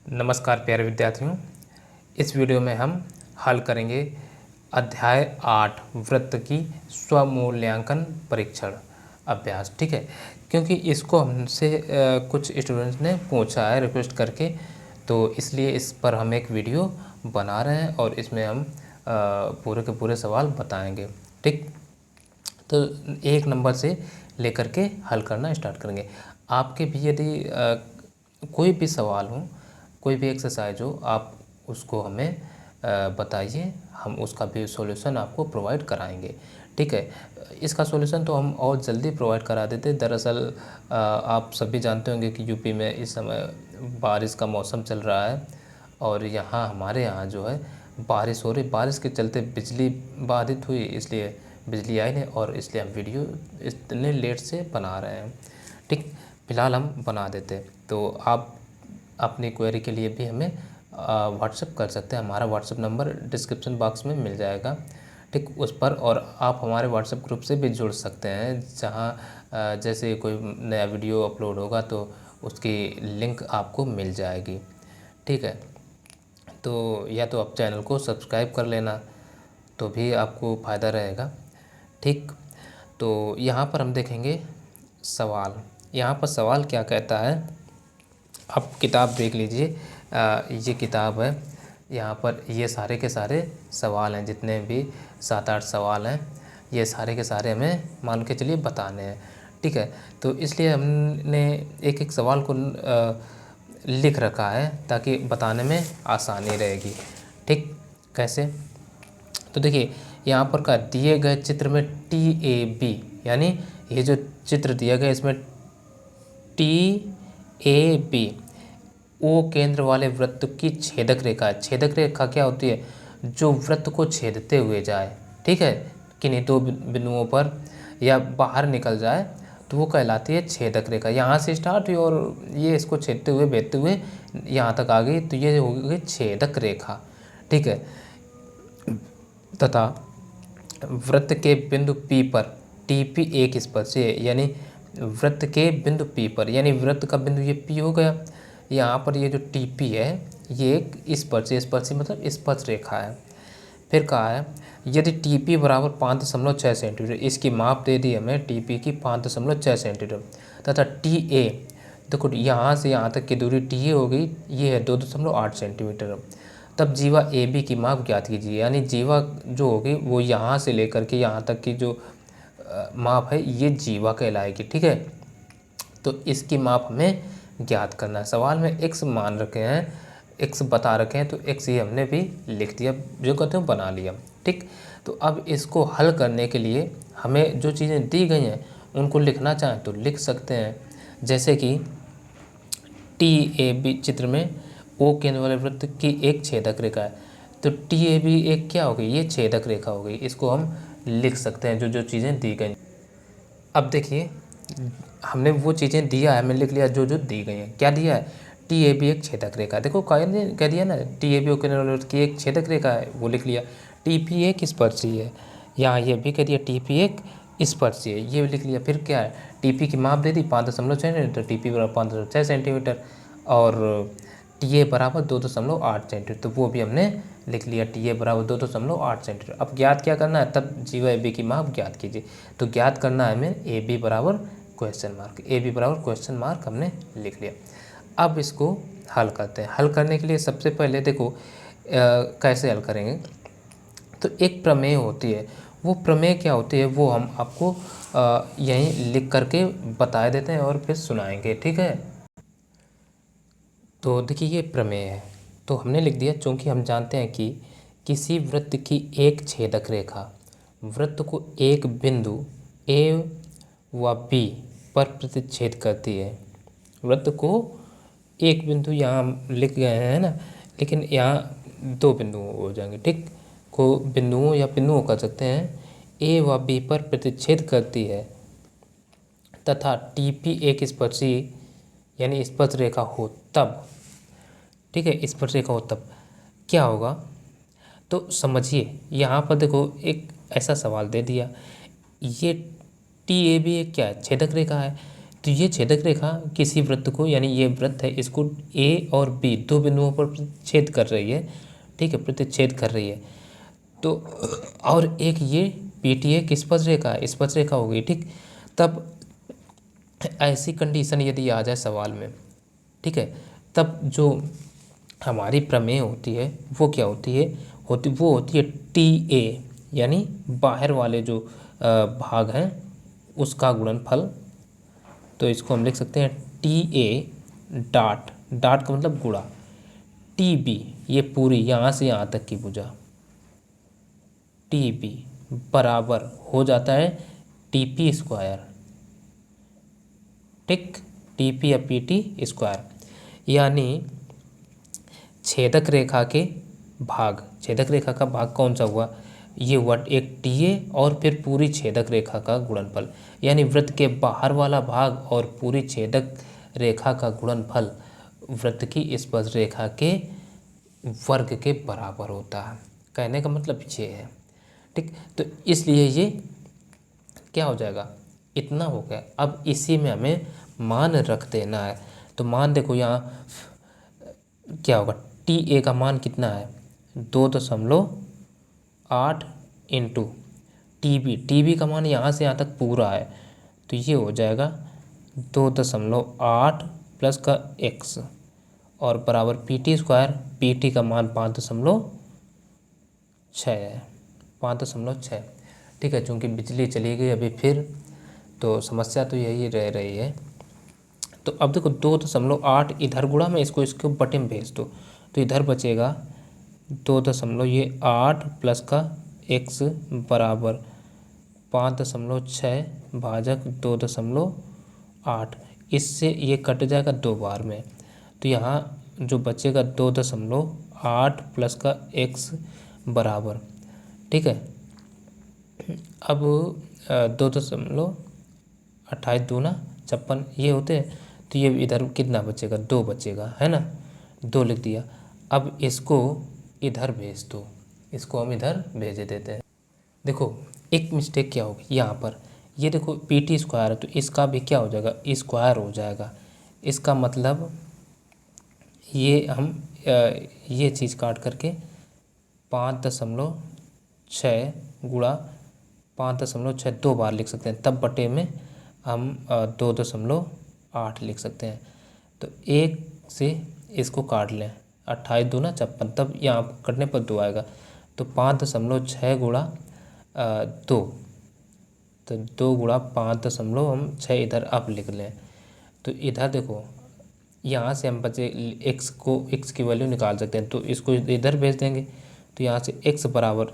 नमस्कार प्यारे विद्यार्थियों। इस वीडियो में हम हल करेंगे अध्याय 8 वृत्त की स्वमूल्यांकन परीक्षण अभ्यास। ठीक है, क्योंकि इसको हमसे कुछ स्टूडेंट्स ने पूछा है रिक्वेस्ट करके, तो इसलिए इस पर हम एक वीडियो बना रहे हैं और इसमें हम पूरे के पूरे सवाल बताएंगे। ठीक, तो 1 नंबर से लेकर के हल करना स्टार्ट करेंगे। आपके भी यदि कोई भी सवाल हो, कोई भी एक्सरसाइज हो, आप उसको हमें बताइए, हम उसका भी सॉल्यूशन आपको प्रोवाइड कराएंगे। ठीक है, इसका सॉल्यूशन तो हम और जल्दी प्रोवाइड करा देते। दरअसल आप सभी जानते होंगे कि यूपी में इस समय बारिश का मौसम चल रहा है और यहाँ हमारे यहाँ जो है बारिश हो रही। बारिश के चलते बिजली बाधित हुई, इसलिए बिजली आई नहीं और इसलिए हम वीडियो इतने लेट से बना रहे हैं। ठीक, फिलहाल हम बना देते। तो आप अपनी क्वेरी के लिए भी हमें व्हाट्सएप कर सकते हैं। हमारा व्हाट्सएप नंबर डिस्क्रिप्शन बॉक्स में मिल जाएगा। ठीक, उस पर, और आप हमारे व्हाट्सएप ग्रुप से भी जुड़ सकते हैं, जहां जैसे कोई नया वीडियो अपलोड होगा तो उसकी लिंक आपको मिल जाएगी। ठीक है, तो या तो आप चैनल को सब्सक्राइब कर लेना तो भी आपको फ़ायदा रहेगा। ठीक, तो यहाँ पर हम देखेंगे सवाल। यहाँ पर सवाल क्या कहता है, आप किताब देख लीजिए। ये किताब है, यहाँ पर ये सारे के सारे सवाल हैं, जितने भी 7-8 सवाल हैं, ये सारे के सारे हमें मान के चलिए बताने हैं। ठीक है, तो इसलिए हमने एक एक सवाल को लिख रखा है ताकि बताने में आसानी रहेगी। ठीक, कैसे? तो देखिए यहाँ पर का दिए गए चित्र में TAB, यानी ये जो चित्र दिया गया इसमें TAB O केंद्र वाले वृत्त की छेदक रेखा है। छेदक रेखा क्या होती है? जो वृत्त को छेदते हुए जाए, ठीक है, किन्हीं दो बिंदुओं पर या बाहर निकल जाए तो वो कहलाती है छेदक रेखा। यहाँ से स्टार्ट हुई और ये इसको छेदते हुए भेजते हुए यहाँ तक आ गई, तो ये हो गई छेदक रेखा। ठीक है, तथा वृत्त के बिंदु P पर TP एक स्पर्शी है, यानी वृत्त के बिंदु P पर, यानी वृत्त का बिंदु ये P हो गया। यहाँ पर ये जो TP है ये एक स्पर्शी, स्पर्शी मतलब स्पर्श रेखा है। फिर कहा है यदि TP बराबर 5.6 सेंटीमीटर, इसकी माप दे दी हमें TP की 5.6 सेंटीमीटर, तथा TA, देखो यहाँ से यहाँ तक की दूरी TA हो गई, ये है 2.8 सेंटीमीटर। तब जीवा AB की माप ज्ञात कीजिए, यानी जीवा जो होगी वो यहाँ से लेकर के यहाँ तक की जो माप है ये जीवा कहलाएगी। ठीक है, तो इसकी माप हमें ज्ञात करना है। सवाल में x मान रखे हैं, x बता रखे हैं, तो x ये हमने भी लिख दिया, जो कहते हैं बना लिया। ठीक, तो अब इसको हल करने के लिए हमें जो चीज़ें दी गई हैं उनको लिखना चाहें तो लिख सकते हैं। जैसे कि TAB चित्र में O केंद्र वाले वृत्त की एक छेदक रेखा है, तो TAB एक क्या हो गई? ये छेदक रेखा हो गई। इसको हम लिख सकते हैं जो जो चीज़ें दी गई। अब देखिए हमने वो चीज़ें दिया है, हमने लिख लिया जो जो दी गई हैं। क्या दिया है? TAB एक छेदक रेखा, देखो कह दिया ना, TAB O केंद्र वाले वृत्त की एक छेदक रेखा है, वो लिख लिया। TP एक स्पर्शी है, यहाँ ये भी कह दिया TP एक स्पर्शी है, ये लिख लिया। फिर क्या है? TP की माप दे दी 5.6 सेंटीमीटर, TP बराबर 5.6 सेंटीमीटर, और TA बराबर 2.8 सेंटीमीटर, तो वो भी हमने लिख लिया, TA बराबर 2.8 सेंटीमीटर। अब ज्ञात क्या करना है? तब जीवा AB की माप ज्ञात कीजिए। तो ज्ञात करना है हमें AB बराबर क्वेश्चन मार्क, AB बराबर क्वेश्चन मार्क हमने लिख लिया। अब इसको हल करते हैं। हल करने के लिए सबसे पहले देखो कैसे हल करेंगे। तो एक प्रमेय होती है, वो प्रमेय क्या होती है वो हम आपको यहीं लिख करके बता देते हैं और फिर सुनाएंगे। ठीक है, तो देखिए ये प्रमेय है, तो हमने लिख दिया। चूँकि हम जानते हैं कि किसी वृत्त की एक छेदक रेखा वृत्त को एक बिंदु A व B पर प्रतिच्छेद करती है। वृत्त को एक बिंदु यहाँ हम लिख गए हैं ना, लेकिन यहाँ दो बिंदु हो जाएंगे। ठीक, को बिंदुओं या बिंदुओं कर सकते हैं, A व B पर प्रतिच्छेद करती है, तथा TP एक स्पर्शी यानी स्पर्श रेखा हो तब, ठीक है, स्पर्श रेखा हो तब क्या होगा? तो समझिए यहाँ पर देखो एक ऐसा सवाल दे दिया, ये TAB एक क्या है? छेदक रेखा है, तो ये छेदक रेखा किसी वृत्त को, यानी ये वृत्त है, इसको ए और बी दो बिंदुओं पर छेद कर रही है, ठीक है, प्रतिच्छेद कर रही है। तो और एक ये पीटी है किस स्पर्श रेखा, स्पर्श रेखा हो गई, ठीक। तब ऐसी कंडीशन यदि आ जाए सवाल में, ठीक है, तब जो हमारी प्रमेय होती है वो क्या होती है, वो होती है टी ए, यानी बाहर वाले जो भाग हैं उसका गुणनफल। तो इसको हम लिख सकते हैं टी ए डाट, डाट का मतलब गुणा, टी बी ये पूरी यहाँ से यहाँ तक की भुजा, टी बी बराबर हो जाता है टी पी स्क्वायर, ठीक, टी पी या पी टी स्क्वायर। यानी छेदक रेखा के भाग, छेदक रेखा का भाग कौन सा हुआ, ये हुआ एक टी ए और फिर पूरी छेदक रेखा का गुणनफल, यानी वृत्त के बाहर वाला भाग और पूरी छेदक रेखा का गुणनफल वृत्त की स्पर्श रेखा के वर्ग के बराबर होता है। कहने का मतलब ये है, ठीक। तो इसलिए ये क्या हो जाएगा, इतना हो गया। अब इसी में हमें मान रख देना है। तो मान देखो यहाँ क्या होगा, टी ए का मान कितना है 2.8 इंटू टी बी का मान यहाँ से यहाँ तक पूरा है, तो ये हो जाएगा 2.8 प्लस का x और बराबर P T square, P T का मान 5.6 है, 5.6, ठीक है। चूँकि बिजली चली गई अभी फिर, तो समस्या तो यही रह रही है। तो अब देखो 2.8 इधर गुणा में इसको इसके बटे में भेज दो, तो इधर बचेगा 2.8 प्लस का x बराबर 5.6 भाजक 2.8, इससे ये कट जाएगा 2 बार में, तो यहाँ जो बचेगा 2.8 प्लस का x बराबर, ठीक है। अब 2.28 दूना 56 ये होते हैं, तो ये इधर कितना बचेगा, 2 बचेगा, है ना, 2 लिख दिया। अब इसको इधर भेज दो, इसको हम इधर भेज देते हैं। देखो एक मिस्टेक क्या होगी यहाँ पर, ये देखो पी टी स्क्वायर है तो इसका भी क्या हो जाएगा, स्क्वायर हो जाएगा। इसका मतलब ये हम ये चीज़ काट करके 5.6 गुणा 5.6 2 बार लिख सकते हैं, तब बटे में हम 2.8 लिख सकते हैं। तो एक से इसको काट लें, 28 दूना 56, तब यहाँ कटने पर 2 आएगा, तो 5.6 गुणा 2, तो 2 गुणा 5 हम 6 इधर अब लिख लें। तो इधर देखो यहाँ से हम बचे x की वैल्यू निकाल सकते हैं, तो इसको इधर भेज देंगे, तो यहाँ से x बराबर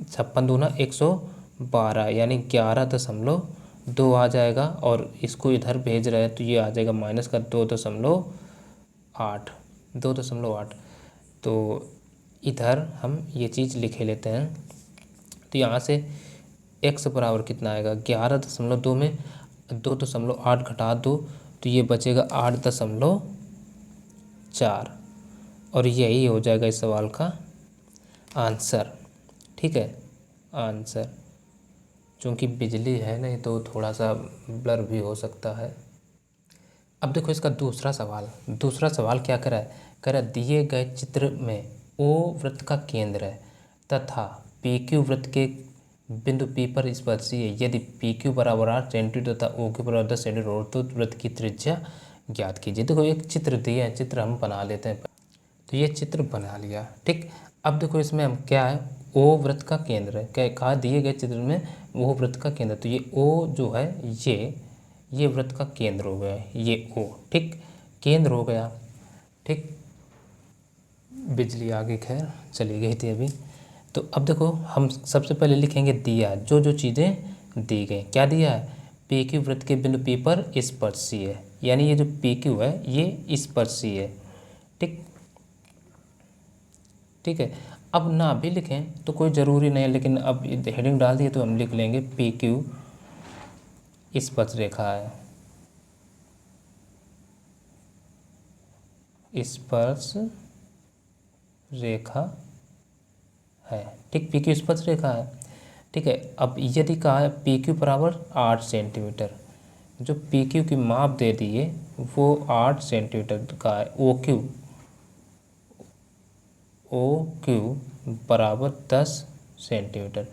56 दूना 112, यानी 11.2 आ जाएगा, और इसको इधर भेज रहे हैं तो ये आ जाएगा माइनस का 2.8। तो इधर हम ये चीज़ लिखे लेते हैं, तो यहाँ से x बराबर कितना आएगा, 11.2 में 2.8 घटा दो तो ये बचेगा 8.4, और यही हो जाएगा इस सवाल का आंसर, ठीक है, आंसर। चूँकि बिजली है नहीं तो थोड़ा सा ब्लर भी हो सकता है। अब देखो इसका दूसरा सवाल क्या कह रहा है, कह रहा है दिए गए चित्र में O वृत्त का केंद्र है तथा PQ वृत्त के बिंदु P पर स्पर्शी है। यदि PQ बराबर 8 सेंटीमीटर तथा OQ बराबर 10 सेंटीमीटर हो तो वृत्त की त्रिज्या ज्ञात कीजिए। देखो एक चित्र दिया है, चित्र हम बना लेते हैं। तो ये चित्र बना लिया, ठीक। अब देखो इसमें हम क्या है, O वृत्त का केंद्र है, क्या कहा दिए गए चित्र में O वृत्त का केंद्र, तो ये O जो है ये वृत्त का केंद्र हो गया, ये O, ठीक, केंद्र हो गया, ठीक। बिजली आगे खैर चली गई थी अभी। तो अब देखो हम सबसे पहले लिखेंगे दिया, जो चीज़ें दी गई, क्या दिया है, PQ वृत्त के बिंदु P पर स्पर्शी है, यानी ये जो PQ है ये स्पर्शी है, ठीक, ठीक है। अब ना भी लिखें तो कोई ज़रूरी नहीं है, लेकिन अब हेडिंग डाल दिए तो हम लिख लेंगे PQ स्पर्श रेखा है, स्पर्श रेखा है, ठीक, PQ स्पर्श रेखा है, ठीक है। अब यदि कहा है PQ बराबर 8 सेंटीमीटर, जो पी क्यू की माप दे दी है वो 8 सेंटीमीटर का है। ओ क्यू बराबर 10 सेंटीमीटर।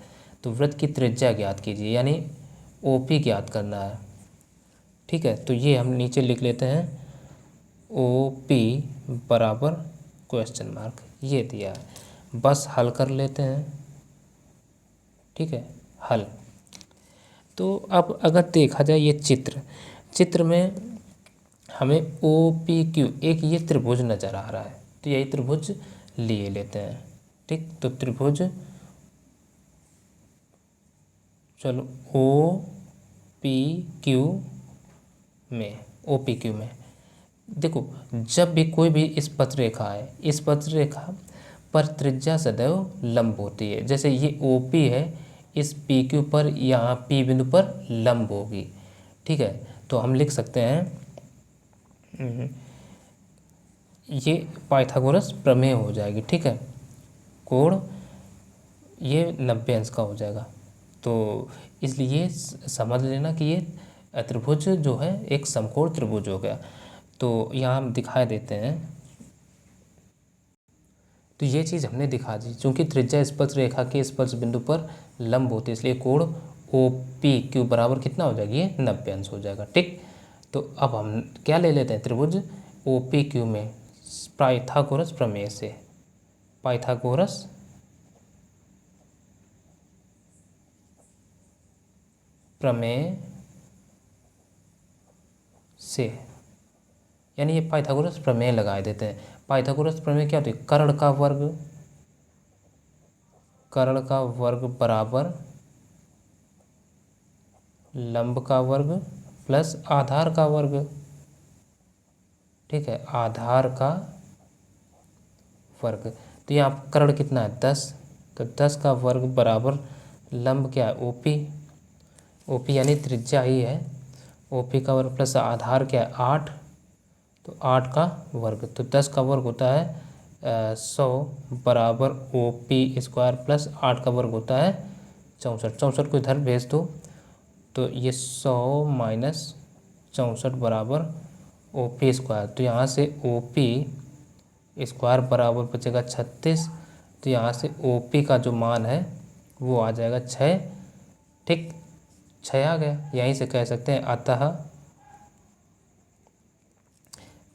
तो वृत्त की त्रिज्या ज्ञात कीजिए, यानी ओ पी ज्ञात करना है। ठीक है, तो ये हम नीचे लिख लेते हैं, ओ पी बराबर क्वेश्चन मार्क, ये दिया है। बस हल कर लेते हैं। ठीक है, हल। तो अब अगर देखा जाए ये चित्र में हमें ओ पी क्यू एक ये त्रिभुज नज़र आ रहा है, तो यही त्रिभुज लिए लेते हैं। ठीक, तो त्रिभुज, चलो ओ पी क्यू में, ओ पी क्यू में देखो, जब भी कोई भी इस पथ रेखा है, इस पथ रेखा पर त्रिज्या सदैव लंब होती है। जैसे ये ओ पी है, इस पी क्यू पर, यहाँ पी बिंदु पर लंब होगी। ठीक है, तो हम लिख सकते हैं ये पाइथागोरस प्रमेय हो जाएगी। ठीक है, कोण ये 90 अंश का हो जाएगा। तो इसलिए समझ लेना कि ये त्रिभुज जो है एक समकोण त्रिभुज हो गया। तो यहाँ हम दिखा देते हैं, तो ये चीज़ हमने दिखा दी। चूँकि त्रिज्या स्पर्श रेखा के स्पर्श बिंदु पर लंब होती है, इसलिए कोण ओ पी क्यू बराबर कितना हो जाएगी, ये 90 अंश हो जाएगा। ठीक, तो अब हम क्या ले लेते हैं, त्रिभुज ओ पी क्यू में पाइथागोरस प्रमेय से, पाइथागोरस प्रमेय से, यानी ये पाइथागोरस प्रमेय लगा देते हैं। पाइथागोरस प्रमेय क्या होती है, कर्ण का वर्ग बराबर लंब का वर्ग प्लस आधार का वर्ग। ठीक है, आधार का वर्ग। तो यहाँ कर्ण कितना है, 10, तो 10 का वर्ग बराबर लंब क्या है, ओपी, ओपी यानी त्रिज्या ही है, ओपी का वर्ग प्लस आधार क्या है, 8, तो 8 का वर्ग, तो 10 का वर्ग होता है 100 बराबर ओ पी स्क्वायर प्लस 8 का वर्ग होता है 64। 64 को इधर भेज दो, तो ये 100 माइनस 64 बराबर ओ पी स्क्वायर। तो यहाँ से ओ पी स्क्वायर बराबर बचेगा 36। तो यहाँ से ओ पी का जो मान है वो आ जाएगा 6। ठीक, 6 आ गया। यहीं से कह सकते हैं अतः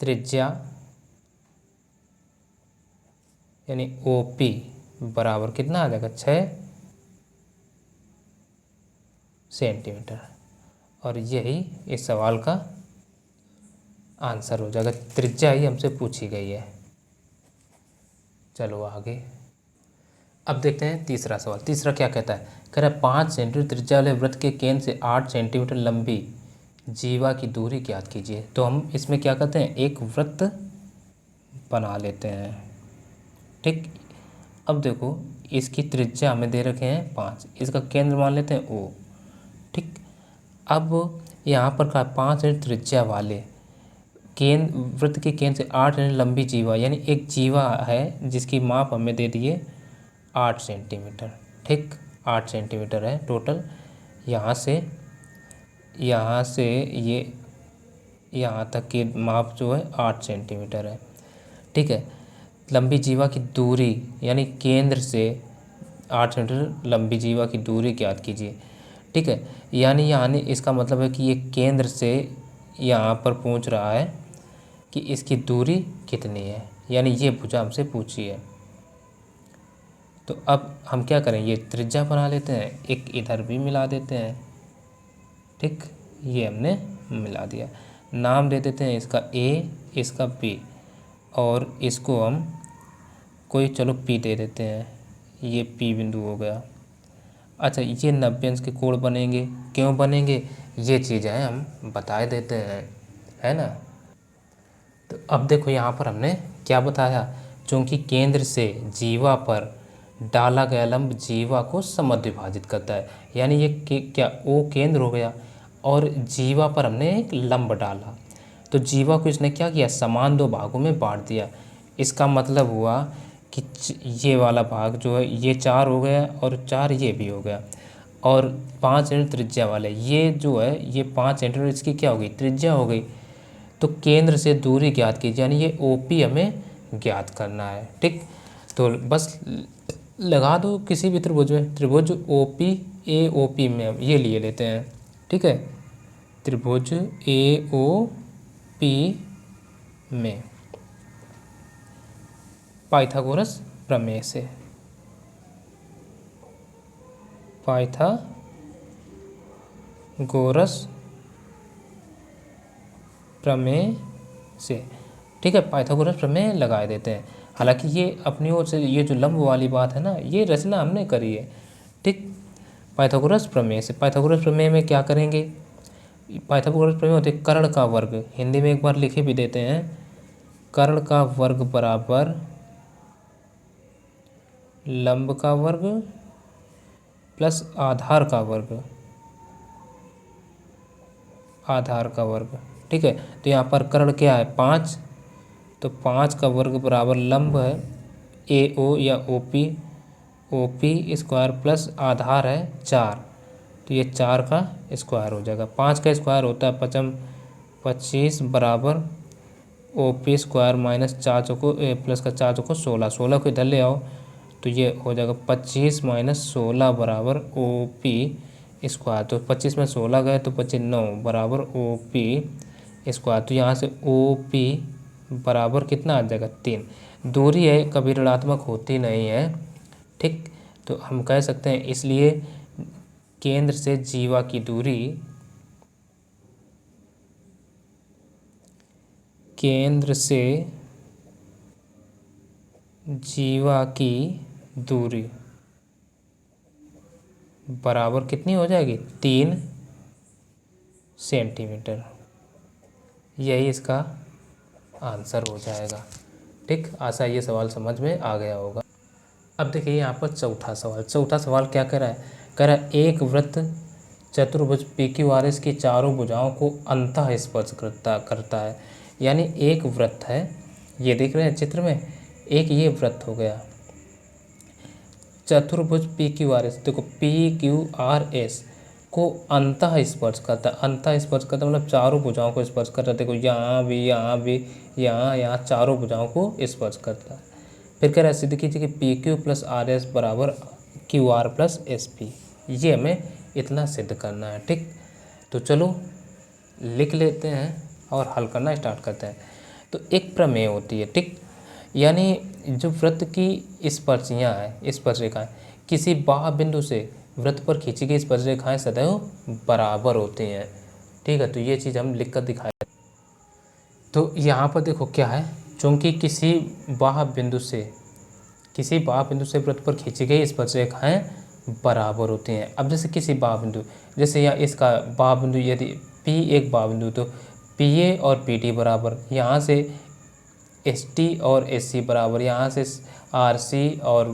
त्रिज्या यानी ओ पी बराबर कितना आ जाएगा, 6 सेंटीमीटर। और यही इस सवाल का आंसर हो जाएगा। त्रिज्या ही हमसे पूछी गई है। चलो आगे, अब देखते हैं तीसरा सवाल। तीसरा क्या कहता है, कह रहा है 5 सेंटीमीटर त्रिज्या वाले वृत्त के केंद्र से 8 सेंटीमीटर लंबी जीवा की दूरी ज्ञात कीजिए। तो हम इसमें क्या करते हैं, एक वृत्त बना लेते हैं। ठीक, अब देखो इसकी त्रिज्या हमें दे रखे हैं 5, इसका केंद्र मान लेते हैं ओ। ठीक, अब यहाँ पर का 5 सेंटीमीटर त्रिज्या वाले केंद्र, वृत्त के केंद्र से 8 सेंटीमीटर लंबी जीवा, यानी एक जीवा है जिसकी माप हमें दे दिए 8 सेंटीमीटर। ठीक, 8 सेंटीमीटर है टोटल। यहाँ से ये यहाँ तक की माप जो है 8 सेंटीमीटर है। ठीक है, लंबी जीवा की दूरी यानी केंद्र से 8 सेंटीमीटर लंबी जीवा की दूरी ज्ञात कीजिए। ठीक है, यानी इसका मतलब है कि ये केंद्र से यहाँ पर पहुँच रहा है कि इसकी दूरी कितनी है, यानी ये भुजा हमसे पूछी है। तो अब हम क्या करें, ये त्रिज्या बना लेते हैं, एक इधर भी मिला देते हैं। ठीक, ये हमने मिला दिया। नाम दे देते हैं इसका ए, इसका बी, और इसको हम कोई चलो पी दे देते हैं, ये पी बिंदु हो गया। अच्छा, ये 90 अंश के कोण बनेंगे, क्यों बनेंगे ये चीज़ें हम बता देते हैं, है ना। तो अब देखो यहाँ पर हमने क्या बताया, चूँकि केंद्र से जीवा पर डाला गया लंब जीवा को समद्विभाजित करता है, यानी ये क्या ओ केंद्र हो गया और जीवा पर हमने एक लंब डाला, तो जीवा को इसने क्या किया, समान 2 भागों में बांट दिया। इसका मतलब हुआ कि ये वाला भाग जो है ये 4 हो गया और 4 ये भी हो गया। और 5 सेंटीमीटर त्रिज्या वाले, ये जो है ये 5 सेंटीमीटर इसकी क्या हो गई, त्रिज्या हो गई। तो केंद्र से दूरी ज्ञात कीजिए, यानी ये OP हमें ज्ञात करना है। ठीक, तो बस लगा दो किसी भी त्रिभुज में, त्रिभुज OP AOP में हम ये लिए लेते हैं। ठीक है, त्रिभुज AOP में पाइथागोरस प्रमेय से, पाइथागोरस प्रमेय से। ठीक है, पाइथागोरस प्रमेय लगा देते हैं। हालांकि ये अपनी ओर से ये जो लंब वाली बात है ना, ये रचना हमने करी है। ठीक, पाइथागोरस प्रमेय से, पाइथागोरस प्रमेय में क्या करेंगे, पाइथागोरस प्रमेय होते कर्ण का वर्ग, हिंदी में एक बार लिखे भी देते हैं, कर्ण का वर्ग बराबर लंब का वर्ग प्लस आधार का वर्ग, आधार का वर्ग। ठीक है, तो यहाँ पर कर्ण क्या है 5, तो 5 का वर्ग बराबर लंब है AO या OP स्क्वायर प्लस आधार है 4, तो ये 4 का स्क्वायर हो जाएगा। 5 का स्क्वायर होता है 25 बराबर OP स्क्वायर माइनस 4 चौको प्लस का 4 चौको 16, 16 को इधर ले आओ तो ये हो जाएगा 25 माइनस 16 बराबर OP स्क्वायर। तो 25 में 16 गए तो 25 9 बराबर OP स्क्वायर। तो यहाँ से OP बराबर कितना आ जाएगा 3। दूरी है कभी ऋणात्मक होती नहीं है। ठीक, तो हम कह सकते हैं इसलिए केंद्र से जीवा की दूरी, केंद्र से जीवा की दूरी बराबर कितनी हो जाएगी 3 सेंटीमीटर। यही इसका आंसर हो जाएगा। ठीक, आशा ये सवाल समझ में आ गया होगा। अब देखिए यहाँ पर चौथा सवाल, चौथा सवाल क्या कह रहा है, कह रहा है एक वृत्त चतुर्भुज PQRS की चारों भुजाओं को अंतः स्पर्श करता है। यानी एक वृत्त है, ये देख रहे हैं चित्र में, एक ये वृत्त हो गया चतुर्भुज PQRS, देखो PQRS को अंतः स्पर्श करता है। अंतः स्पर्श करता मतलब चारों भुजाओं को स्पर्श करता है। देखो यहाँ भी, यहाँ भी, यहाँ चारों भुजाओं को स्पर्श करता है। फिर कह रहा है सिद्ध कीजिए कि PQ प्लस RS बराबर QR प्लस SP। ये हमें इतना सिद्ध करना है। ठीक, तो चलो लिख लेते हैं और हल करना स्टार्ट करते हैं। तो एक प्रमेय होती है। ठीक, यानी जो वृत्त की स्पर्शियाँ हैं, स्पर्श रेखाएँ, किसी बाह्य बिंदु से वृत्त पर खींची गई स्पर्श रेखाएँ सदैव बराबर होती हैं। ठीक है, तो ये चीज़ हम लिख कर दिखाए। तो यहाँ पर देखो क्या है, चूँकि किसी बाह्य बिंदु से वृत्त पर खींची गई स्पर्श रेखाएँ बराबर होती हैं। अब जैसे किसी बाह्य बिंदु, जैसे यहाँ इसका बाह्य बिंदु यदि P एक बाह्य बिंदु, तो PA और PT बराबर, यहाँ से ST और SC बराबर, यहाँ से RC और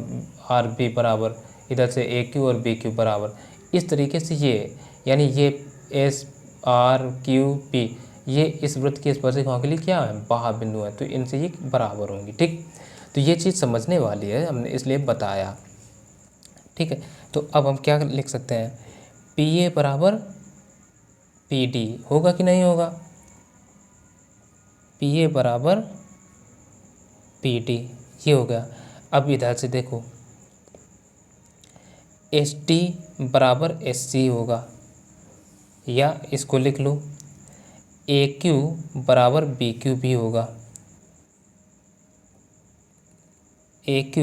RB बराबर, इधर से AQ और BQ बराबर। इस तरीके से ये, यानी ये SRQP ये इस वृत्त की स्पर्श रेखाओं के लिए क्या है, बाह्य बिंदु है, तो इनसे ये बराबर होंगी। ठीक, तो ये चीज़ समझने वाली है, हमने इसलिए बताया। ठीक है, तो अब हम क्या लिख सकते हैं, PA बराबर PD होगा कि नहीं होगा, PA बराबर PD ये हो गया। अब इधर से देखो ST बराबर SC होगा, या इसको लिख लो AQ बराबर BQ भी होगा, AQ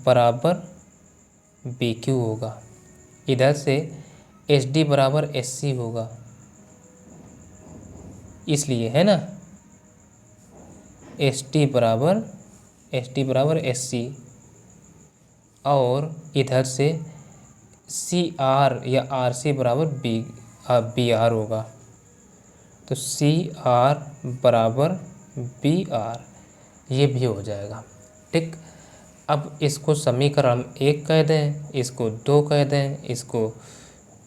बराबर BQ होगा। इधर से SD बराबर SC होगा, इसलिए है ना ST बराबर SC, और इधर से CR या RC बराबर BR होगा, तो CR बराबर BR ये भी हो जाएगा। ठीक, अब इसको समीकरण 1 कह दें, इसको 2 कह दें, इसको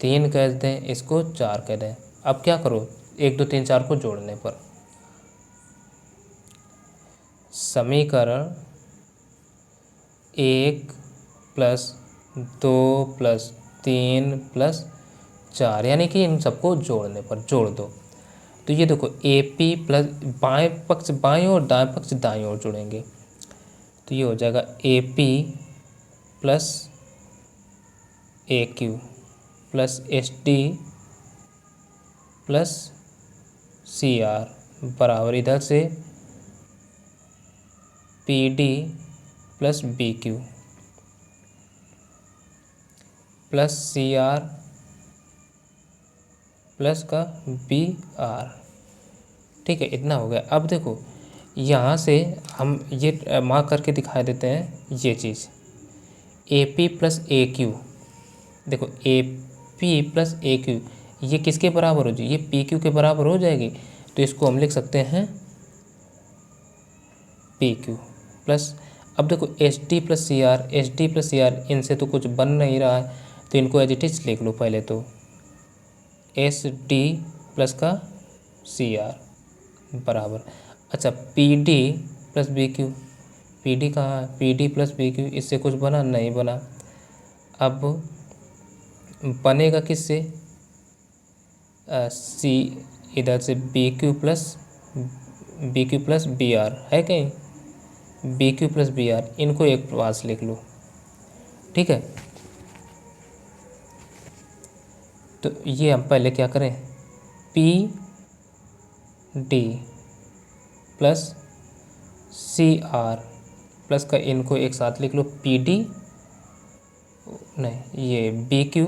3 कह दें, इसको 4 कह दें। अब क्या करो, 1 2 3 4 को जोड़ने पर समीकरण 1 + 2 + 3 + 4, यानी कि इन सबको जोड़ने पर जोड़ दो तो ये देखो AP प्लस बाएं पक्ष बाएं और दाएं पक्ष दाएं ओर जुड़ेंगे तो ये हो जाएगा AP plus AQ plus SD plus CR बराबर इधर से PD plus BQ plus CR plus का BR। ठीक है, इतना हो गया। अब देखो यहाँ से हम ये मार्क करके दिखा देते हैं ये चीज़ AP प्लस AQ। देखो AP प्लस AQ ये किसके बराबर हो जाएगी? ये PQ के बराबर हो जाएगी। तो इसको हम लिख सकते हैं PQ प्लस, अब देखो SD प्लस CR इनसे तो कुछ बन नहीं रहा है तो इनको एज इट इज लिख लो पहले तो SD प्लस का CR बराबर, अच्छा PD प्लस BQ, PD कहाँ है? PD प्लस BQ इससे कुछ बना नहीं बना। अब बनेगा किससे? C इधर से BQ प्लस BR है कहीं? BQ प्लस BR इनको एक पास लिख लो। ठीक है, तो ये हम पहले क्या करें PD प्लस CR प्लस का इनको एक साथ लिख लो PD नहीं ये BQ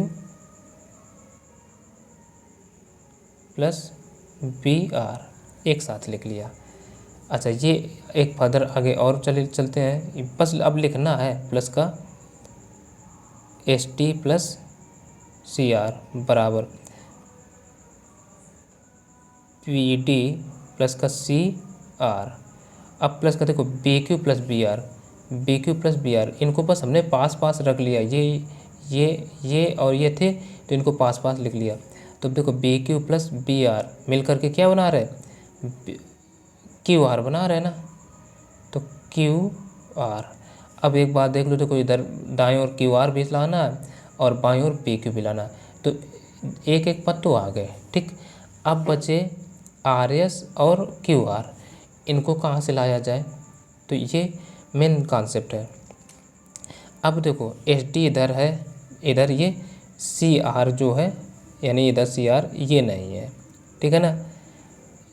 प्लस BR एक साथ लिख लिया। अच्छा ये एक फर्दर आगे और चलते हैं, बस अब लिखना है प्लस का SD प्लस CR बराबर PD प्लस का CR। अब प्लस का देखो BQ प्लस BR इनको बस हमने पास पास रख लिया, ये और ये थे तो इनको पास पास लिख लिया। तो देखो BQ प्लस BR मिल करके क्या बना रहे? QR बना रहे ना, तो QR। अब एक बात देख लो, देखो इधर दाएं ओर QR भी लाना है और बाएं ओर PQ भी लाना है, तो एक एक पद तो आ गए। ठीक, अब बचे RS और QR, इनको कहाँ से लाया जाए? तो ये मेन कॉन्सेप्ट है। अब देखो SD इधर है, इधर ये CR जो है यानी इधर CR ये नहीं है, ठीक है ना,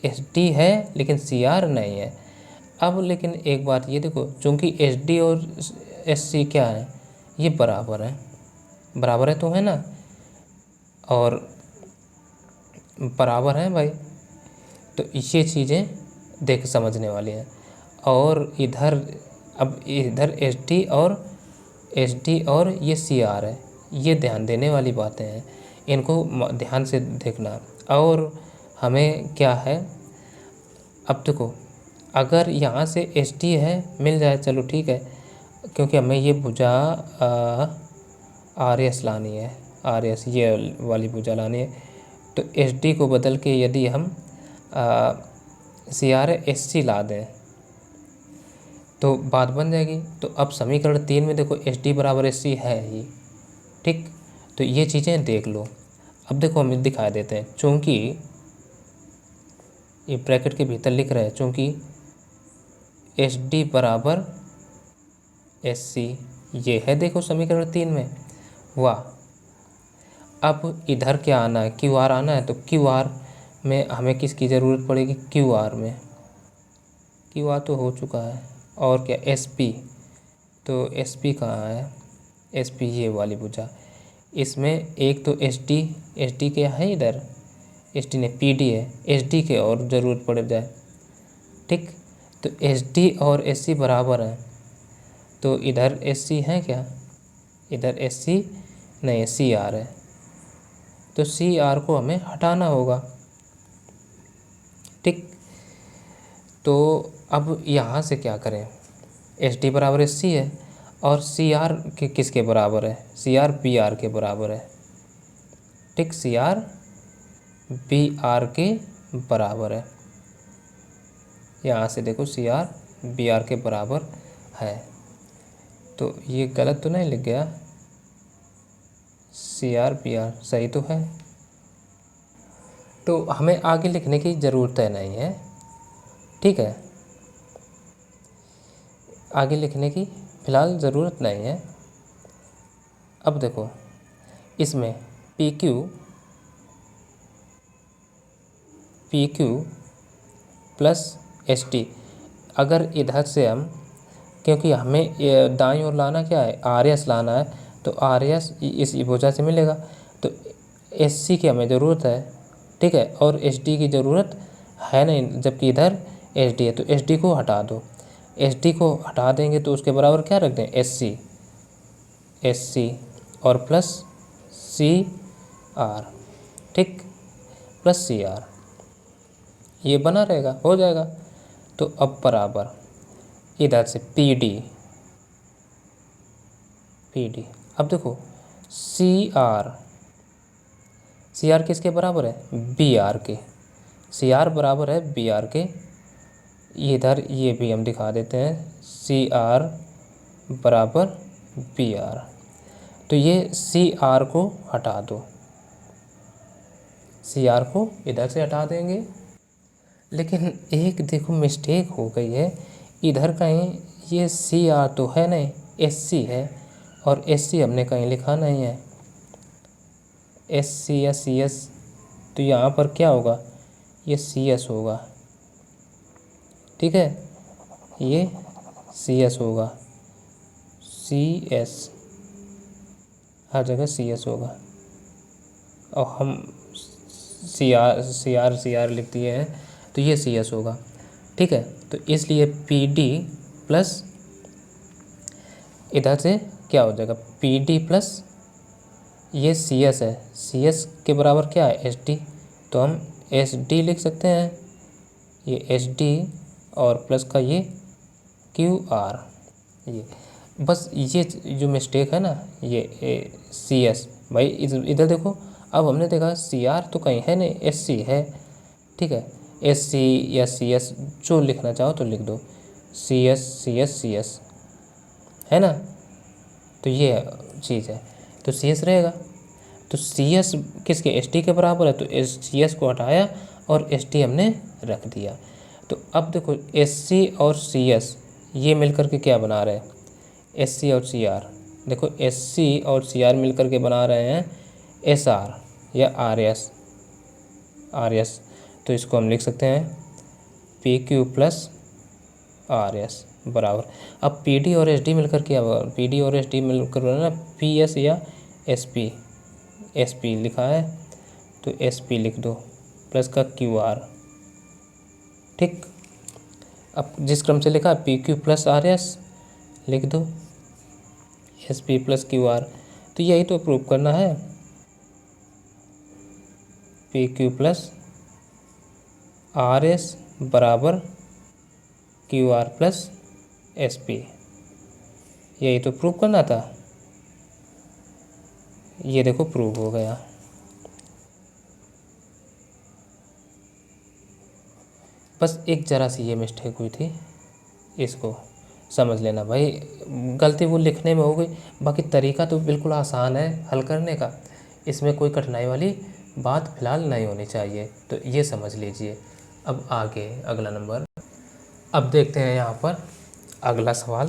SD है लेकिन CR नहीं है। अब लेकिन एक बात ये देखो, चूँकि SD और SC क्या है? ये बराबर है तो है ना, और बराबर है भाई, तो ये चीज़ें देख समझने वाली हैं। और इधर अब इधर SD और ये CR है, ये ध्यान देने वाली बातें हैं, इनको ध्यान से देखना। और हमें क्या है, अब देखो अगर यहाँ से SD है मिल जाए चलो ठीक है, क्योंकि हमें ये भुजा RS लानी है, RS ये वाली भुजा लानी है, तो SD को बदल के यदि हम CR SC ला दें तो बात बन जाएगी। तो अब समीकरण 3 में देखो SD बराबर SC है ही, ठीक, तो ये चीज़ें देख लो। अब देखो हम दिखा देते हैं, चूँकि ये ब्रैकेट के भीतर लिख रहे हैं चूँकि SD बराबर SC ये है, देखो समीकरण 3 में। वाह, अब इधर क्या आना है? QR आना है, तो QR में हमें किसकी ज़रूरत पड़ेगी? QR में QR तो हो चुका है, और क्या SP, तो SP कहाँ है? SP ये वाली भुजा, इसमें एक तो SD क्या है इधर? SD ने PD है, SD के और ज़रूरत पड़ जाए, ठीक, तो SD और SC बराबर हैं, तो इधर SC है क्या? इधर SC नहीं, CR है, तो CR को हमें हटाना होगा, ठीक। तो अब यहाँ से क्या करें? SD बराबर SC है और CR के किसके बराबर है? CR BR के बराबर है, ठीक, CR BR के बराबर है। यहाँ से देखो CR BR के बराबर है, तो ये गलत तो नहीं लिख गया? CR PR सही तो है। तो हमें आगे लिखने की ज़रूरत नहीं है, ठीक है, आगे लिखने की फ़िलहाल ज़रूरत नहीं है। अब देखो इसमें PQ प्लस ST, अगर इधर से हम, क्योंकि हमें दाईं ओर लाना क्या है, RS लाना है, तो RS इस भुजा से मिलेगा, तो SC की हमें ज़रूरत है, ठीक है, और SD की ज़रूरत है नहीं, जबकि इधर SD है, तो SD को हटा दो। SD को हटा देंगे तो उसके बराबर क्या रख दें, SC और प्लस CR, ठीक, प्लस CR, ये बना रहेगा, हो जाएगा। तो अब बराबर इधर से PD, अब देखो CR किसके बराबर है, BR के, CR बराबर है BR के, इधर ये भी हम दिखा देते हैं, CR बराबर BR, तो ये CR को हटा दो, CR को इधर से हटा देंगे। लेकिन एक देखो मिस्टेक हो गई है, इधर कहीं ये CR तो है नहीं, SC है, और SC हमने कहीं लिखा नहीं है, SC या CS, तो यहाँ पर क्या होगा, ये CS होगा, ठीक है, ये CS होगा, CS, हर जगह CS होगा, और हम CR लिख दिए हैं, तो ये CS होगा, ठीक है। तो इसलिए PD प्लस इधर से क्या हो जाएगा, PD प्लस ये CS है, CS के बराबर क्या है, SD, तो हम SD लिख सकते हैं, ये SD और प्लस का ये QR, ये बस ये जो मिस्टेक है ना, ये CS, भाई इधर देखो, अब हमने देखा CR तो कहीं है नहीं, SC है, ठीक है, SC या CS जो लिखना चाहो तो लिख दो, CS है ना, तो ये चीज़ है, तो CS रहेगा, तो CS किसके, SD के बराबर है, तो CS को हटाया और SD हमने रख दिया। तो अब देखो SC और CS ये मिलकर के क्या बना रहे हैं, SC और CR, देखो SC और CR मिलकर के बना रहे हैं SR या RS, तो इसको हम लिख सकते हैं PQ प्लस RS बराबर, अब PD और SD मिलकर क्या, PD और SD मिलकर बना ना PS या SP लिखा है, तो SP लिख दो प्लस का QR, ठीक। अब जिस क्रम से लिखा PQ प्लस RS लिख दो, SP प्लस QR, तो यही तो प्रूव करना है, PQ प्लस RS बराबर QR प्लस SP, यही तो प्रूव करना था, ये देखो प्रूव हो गया। बस एक ज़रा सी ये मिस्टेक हुई थी, इसको समझ लेना भाई, गलती वो लिखने में हो गई, बाकी तरीका तो बिल्कुल आसान है हल करने का, इसमें कोई कठिनाई वाली बात फ़िलहाल नहीं होनी चाहिए, तो ये समझ लीजिए। अब आगे अगला नंबर, अब देखते हैं यहाँ पर अगला सवाल,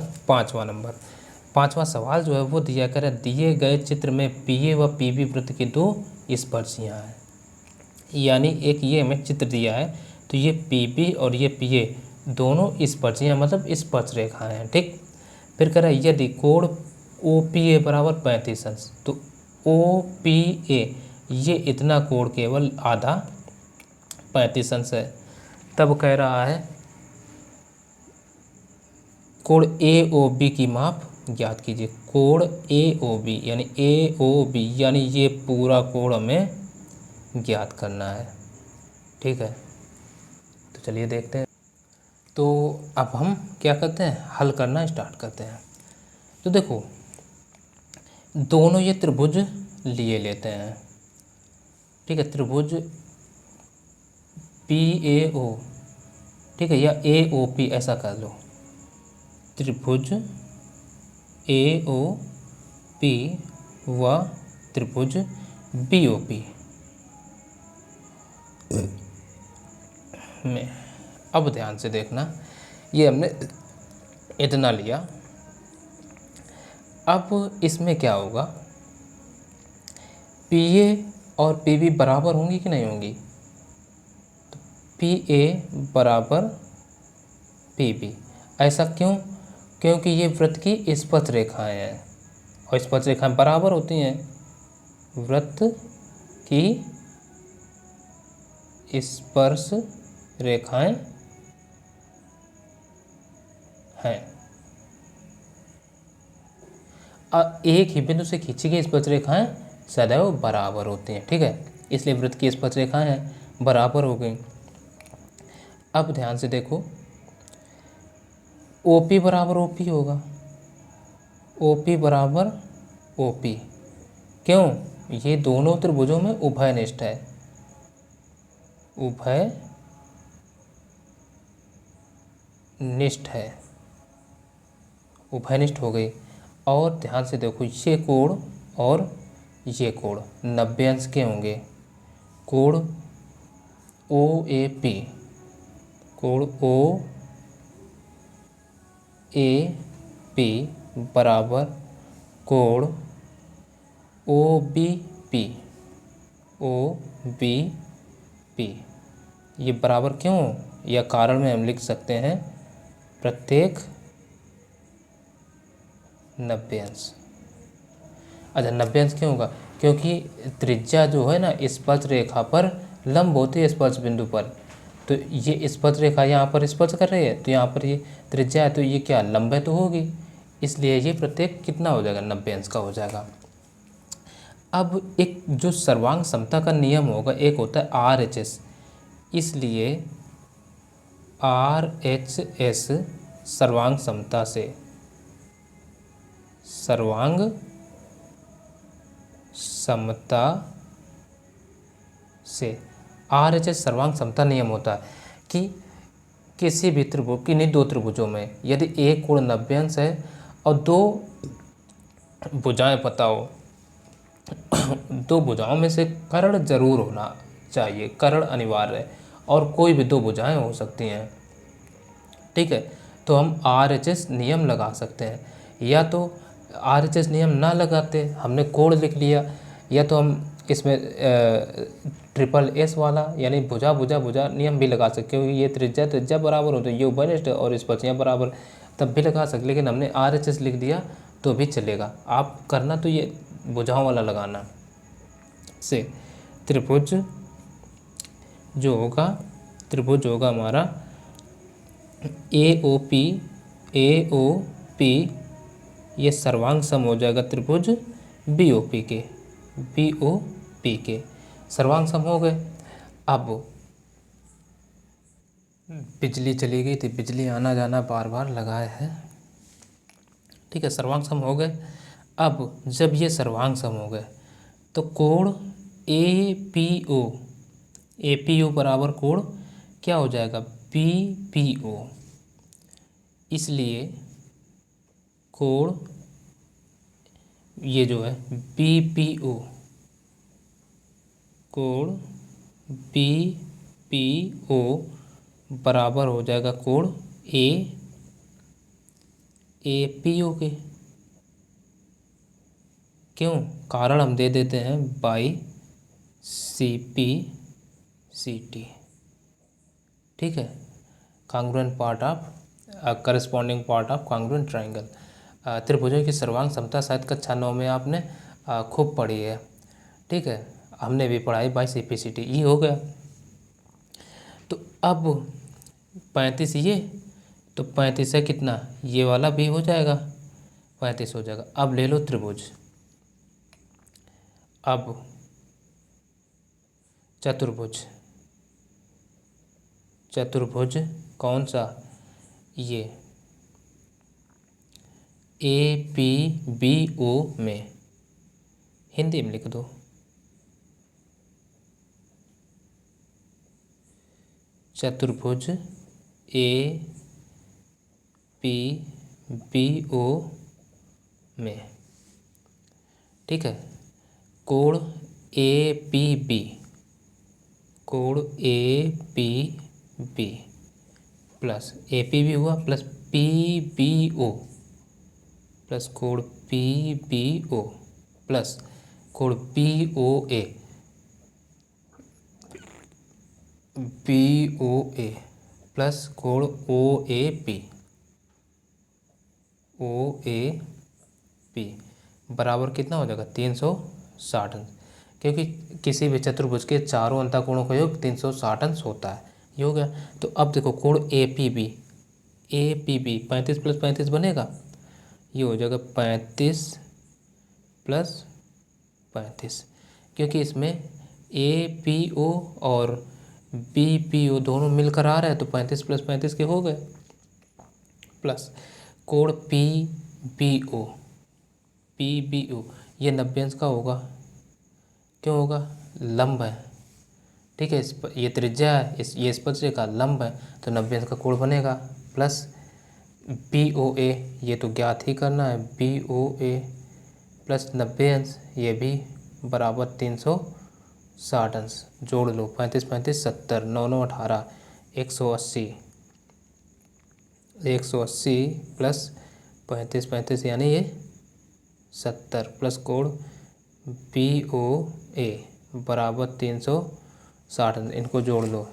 पाँचवा सवाल जो है वो दिया कर दिए गए चित्र में PA व PB वृत्त की दो स्पर्शियाँ हैं, यानी एक ये हमें चित्र दिया है, तो ये PB और ये PA दोनों स्पर्शियाँ मतलब स्पर्श रेखाएँ हैं, ठीक। फिर कह रहा है यदि कोण OPA बराबर 35 अंश, तो OPA ये इतना कोण केवल आधा 35 अंश है, तब कह रहा है कोण AOB की माप ज्ञात कीजिए, कोण AOB यानी ये पूरा कोण हमें ज्ञात करना है, ठीक है। तो चलिए देखते हैं, तो अब हम क्या करते हैं, हल करना स्टार्ट करते हैं। तो देखो दोनों ये त्रिभुज लिए लेते हैं, ठीक है, त्रिभुज PAO, ठीक है, या AOP ऐसा कर लो, त्रिभुज AOP व त्रिभुज BOP में। अब ध्यान से देखना, ये हमने इतना लिया। अब इसमें क्या होगा, PA और PB बराबर होंगी कि नहीं होंगी? तो PA बराबर PB, ऐसा क्यों? क्योंकि ये वृत्त की स्पर्श रेखाएं हैं और स्पर्श रेखाएं बराबर होती हैं। वृत्त की स्पर्श रेखाएं हैं। एक ही बिंदु से खींची गई स्पर्श रेखाएं सदैव बराबर होती हैं, ठीक है, इसलिए वृत्त की स्पर्श रेखाएं हैं बराबर हो गई। अब ध्यान से देखो, OP बराबर OP होगा, OP बराबर OP, क्यों? ये दोनों त्रिभुजों में उभयनिष्ठ है, उभयनिष्ठ है, उभयनिष्ठ हो गई। और ध्यान से देखो, ये कोण और ये कोण 90 अंश के होंगे। कोण OAP, कोण OAP बराबर कोण OBP, ये बराबर क्यों? या कारण में हम लिख सकते हैं प्रत्येक 90 अंश। अच्छा, 90 अंश क्यों होगा? क्योंकि त्रिज्या जो है ना स्पर्श रेखा पर लंब होती है, स्पर्श बिंदु पर। तो ये स्पर्श रेखा यहाँ पर स्पर्श कर रही है, तो यहाँ पर ये त्रिज्या है, तो ये क्या लंब है तो होगी, इसलिए ये प्रत्येक कितना हो जाएगा, 90 अंश का हो जाएगा। अब एक जो सर्वांग समता का नियम होगा, एक होता है RHS, इसलिए RHS सर्वांग समता से, सर्वांग समता से RHS सर्वांग समता नियम होता है कि किसी भी त्रिभुज, किन्हीं दो त्रिभुजों में यदि एक कोण 90 अंश है और दो भुजाएं पता हो, दो भुजाओं में से कर्ण जरूर होना चाहिए, कर्ण अनिवार्य है, और कोई भी दो भुजाएं हो सकती हैं, ठीक है, तो हम RHS नियम लगा सकते हैं। या तो RHS नियम ना लगाते, हमने कोण लिख लिया, या तो हम इसमें SSS वाला यानी भुजा भुजा भुजा नियम भी लगा सकते, क्योंकि ये त्रिज्या त्रिज्या बराबर हो तो ये उभयनिष्ठ और स्पर्शियाँ बराबर, तब भी लगा सकते, लेकिन हमने RHS लिख दिया तो भी चलेगा। आप करना तो ये भुजाओं वाला लगाना से त्रिभुज जो होगा, त्रिभुज होगा हमारा AOP, ये सर्वांग सम हो जाएगा त्रिभुज BOP के सर्वांग सम हो गए। अब बिजली चली गई थी, बिजली आना जाना बार बार लगाए है, ठीक है, सर्वांग सम हो गए। अब जब ये सर्वांग सम हो गए तो कोण APO बराबर कोण क्या हो जाएगा, BPO, इसलिए कोण ये जो है BPO, कोण BPO बराबर हो जाएगा कोण APO के। क्यों? कारण हम दे देते हैं बाई CPCT, ठीक है, congruent part of corresponding part of congruent triangle. त्रिभुजों की सर्वांग समता शायद कक्षा 9 में आपने खूब पढ़ी है, ठीक है, हमने भी पढ़ाई बाई CPCT, ये हो गया। तो अब 35 ये, तो 35 है कितना, ये वाला भी हो जाएगा, 35 हो जाएगा। अब ले लो त्रिभुज, अब चतुर्भुज, चतुर्भुज कौन सा, ये APBO में, हिंदी में लिख दो, चतुर्भुज APBO में, ठीक है। कोण ए पी बी, कोण A P B plus A P B हुआ plus P B O, plus कोण पी बी ओ प्लस कोण P O A, P O A plus कोण O A P, O A P बराबर कितना हो जाएगा 360 अंश, क्योंकि किसी भी चतुर्भुज के चारों अंतःकोणों का योग 360 अंश होता है। ये हो गया। तो अब देखो कोण A P B, A P B 35 plus 35 बनेगा, ये हो जाएगा 35 प्लस 35, क्योंकि इसमें ए पी ओ और बी पी ओ दोनों मिलकर आ रहे हैं, तो 35 प्लस 35 के हो गए, प्लस कोण P B O, P B O ये 90 अंश का होगा, क्यों होगा, लंब है, ठीक है, ये त्रिज्या है, ये स्पर्श का लंब है, तो 90 अंश का कोण बनेगा, प्लस बी ओ ए ये तो ज्ञात ही करना है, बी ओ ए प्लस 90 अंश ये भी बराबर 360 अंश, जोड़ लो 35 35 70 9 9 18 180, 180 प्लस 35 35 यानी ये 70 प्लस कोण बी ओ ए बराबर 360, इनको जोड़ लो,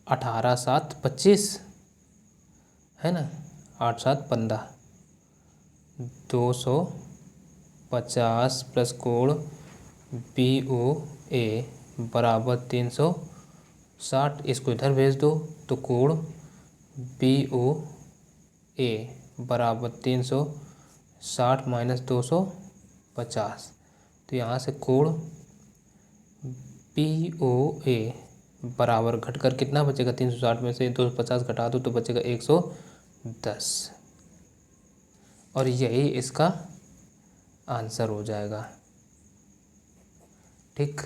18 7 25 है ना, 8 7 15, 250 प्लस कोण बी ओ ए बराबर 360, इसको इधर भेज दो तो कोण बी ओ ए बराबर 360 माइनस 250, तो यहाँ से कोण पी ओ ए बराबर घटकर कितना बचेगा, 360 में से 250 घटा दो तो बचेगा 110, और यही इसका आंसर हो जाएगा। ठीक,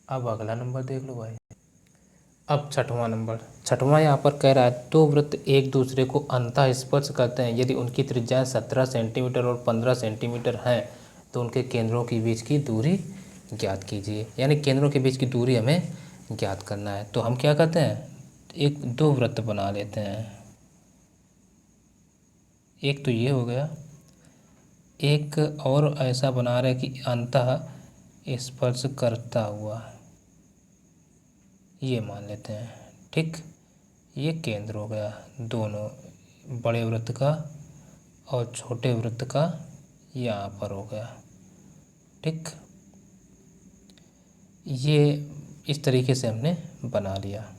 अब अगला नंबर देख लो भाई। अब छठवां नंबर, छठवां यहाँ पर कह रहा है दो वृत्त एक दूसरे को अंतः स्पर्श करते हैं, यदि उनकी त्रिज्याएं 17 सेंटीमीटर और 15 सेंटीमीटर हैं तो उनके केंद्रों के बीच की दूरी ज्ञात कीजिए। यानी केंद्रों के बीच की दूरी हमें ज्ञात करना है। तो हम क्या करते हैं, एक दो वृत्त बना लेते हैं, एक तो ये हो गया, एक और ऐसा बना रहे कि अंतः स्पर्श करता हुआ, ये मान लेते हैं। ठीक, ये केंद्र हो गया दोनों, बड़े वृत्त का और छोटे वृत्त का यहाँ पर हो गया। ठीक, ये इस तरीके से हमने बना लिया।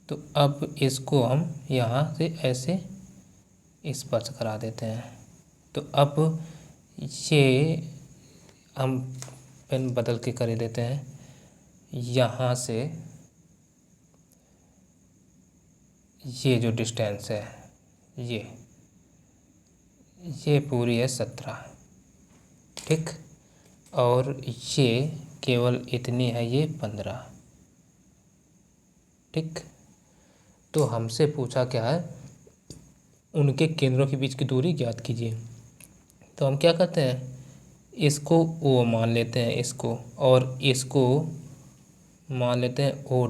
तो अब इसको हम यहाँ से ऐसे स्पर्श करा देते हैं। तो अब ये हम पेन बदल के कर देते हैं, यहाँ से ये जो डिस्टेंस है ये पूरी है 17। ठीक, और ये केवल इतनी है, ये 15। ठीक, तो हमसे पूछा क्या है, उनके केंद्रों के बीच की दूरी ज्ञात कीजिए। तो हम क्या करते हैं, इसको ओ मान लेते हैं इसको, और इसको मान लेते हैं ओ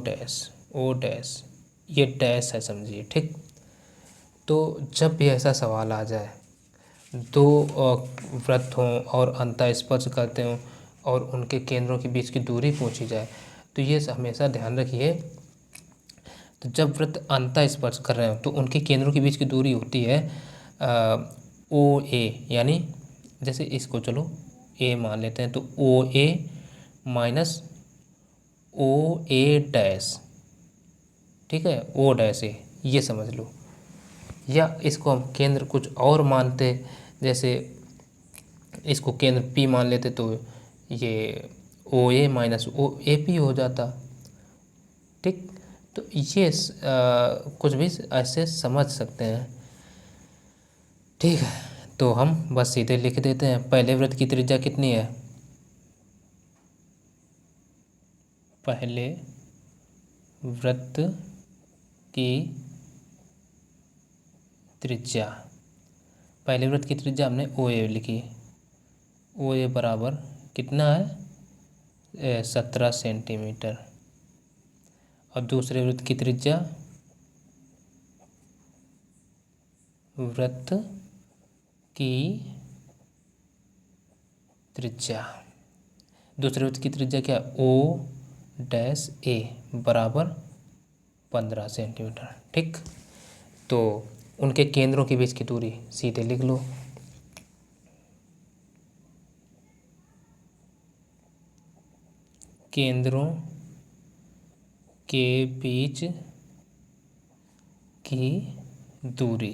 डैश, ये डैश है समझिए। ठीक, तो जब भी ऐसा सवाल आ जाए, दो वृत्त हों और अंतः स्पर्श करते हों और उनके केंद्रों के बीच की दूरी पूछी जाए, तो ये हमेशा ध्यान रखिए, तो जब वृत्त अंतः स्पर्श कर रहे हो तो उनके केंद्रों के बीच की दूरी होती है ओ ए, यानी जैसे इसको चलो ए मान लेते हैं, तो ओ ए माइनस ओ ए डैश। ठीक है, ओ डैश ए, ये समझ लो। या इसको हम केंद्र कुछ और मानते, जैसे इसको केंद्र पी मान लेते तो ये ओ ए माइनस ओ ए पी हो जाता। ठीक, तो ये कुछ भी ऐसे समझ सकते हैं। ठीक है, तो हम बस सीधे लिख देते हैं, पहले वृत्त की त्रिज्या कितनी है, पहले वृत्त की त्रिज्या, पहले वृत्त की त्रिज्या हमने ओ ए लिखी, ओ ए बराबर कितना है 17 सेंटीमीटर। और दूसरे वृत्त की त्रिज्या, वृत्त की त्रिज्या, दूसरे वृत्त की त्रिज्या क्या, ओ डैश ए बराबर 15 सेंटीमीटर। ठीक, तो उनके केंद्रों के बीच की दूरी सीधे लिख लो। केंद्रों के बीच की दूरी,